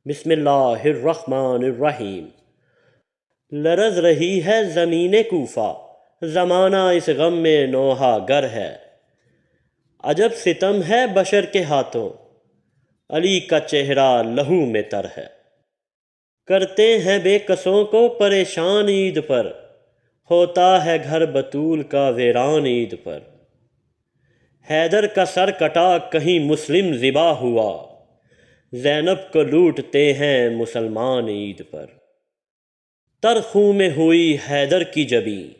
بسم اللہ الرحمن الرحیم۔ لرز رہی ہے زمین کوفہ، زمانہ اس غم میں نوحہ گر ہے۔ عجب ستم ہے بشر کے ہاتھوں، علی کا چہرہ لہو میں تر ہے۔ کرتے ہیں بے کسوں کو پریشان عید پر، ہوتا ہے گھر بطول کا ویران عید پر۔ حیدر کا سر کٹا کہیں مسلم ذبح ہوا، زینب کو لوٹتے ہیں مسلمان عید پر۔ تر خوں میں ہوئی حیدر کی جبیں،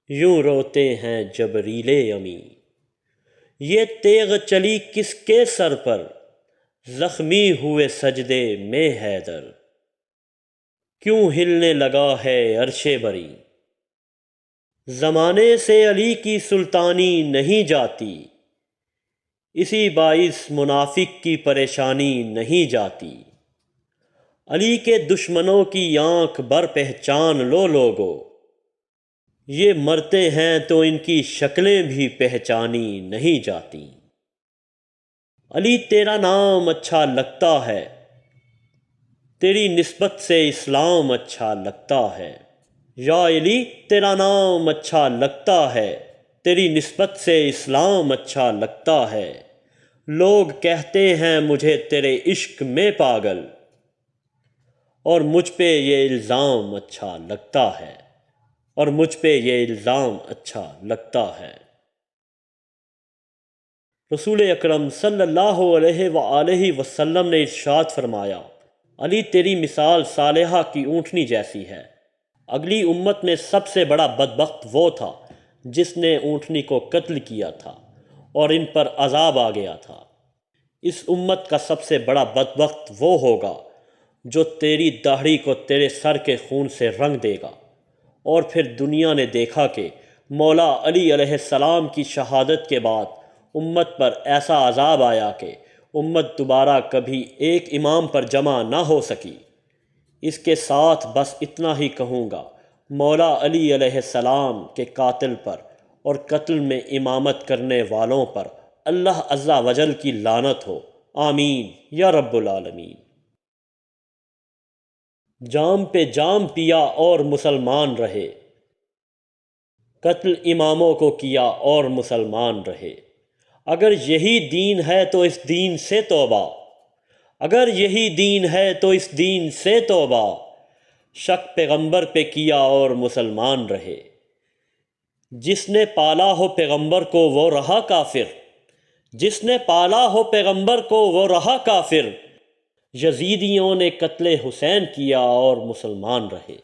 یوں روتے ہیں جبریل امی۔ یہ تیغ چلی کس کے سر پر، زخمی ہوئے سجدے میں حیدر۔ کیوں ہلنے لگا ہے عرش بری، زمانے سے علی کی سلطانی نہیں جاتی۔ اسی باعث منافق کی پریشانی نہیں جاتی۔ علی کے دشمنوں کی آنکھ بر پہچان لو لوگو، یہ مرتے ہیں تو ان کی شکلیں بھی پہچانی نہیں جاتی۔ علی تیرا نام اچھا لگتا ہے، تیری نسبت سے اسلام اچھا لگتا ہے۔ یا علی تیرا نام اچھا لگتا ہے، تیری نسبت سے اسلام اچھا لگتا ہے۔ لوگ کہتے ہیں مجھے تیرے عشق میں پاگل، اور مجھ پہ یہ الزام اچھا لگتا ہے، اور مجھ پہ یہ الزام اچھا لگتا ہے۔ رسول اکرم صلی اللہ علیہ وآلہ وسلم نے ارشاد فرمایا، علی تیری مثال صالحہ کی اونٹنی جیسی ہے۔ اگلی امت میں سب سے بڑا بدبخت وہ تھا جس نے اونٹنی کو قتل کیا تھا اور ان پر عذاب آ گیا تھا۔ اس امت کا سب سے بڑا بدبخت وہ ہوگا جو تیری داڑھی کو تیرے سر کے خون سے رنگ دے گا، اور پھر دنیا نے دیکھا کہ مولا علی علیہ السلام کی شہادت کے بعد امت پر ایسا عذاب آیا کہ امت دوبارہ کبھی ایک امام پر جمع نہ ہو سکی۔ اس کے ساتھ بس اتنا ہی کہوں گا، مولا علی علیہ السلام کے قاتل پر اور قتل میں امامت کرنے والوں پر اللہ عز و جل کی لعنت ہو، آمین یا رب العالمین۔ جام پہ جام پیا اور مسلمان رہے، قتل اماموں کو کیا اور مسلمان رہے۔ اگر یہی دین ہے تو اس دین سے توبہ، اگر یہی دین ہے تو اس دین سے توبہ۔ شک پیغمبر پہ کیا اور مسلمان رہے، جس نے پالا ہو پیغمبر کو وہ رہا کافر، جس نے پالا ہو پیغمبر کو وہ رہا کافر۔ یزیدیوں نے قتل حسین کیا اور مسلمان رہے۔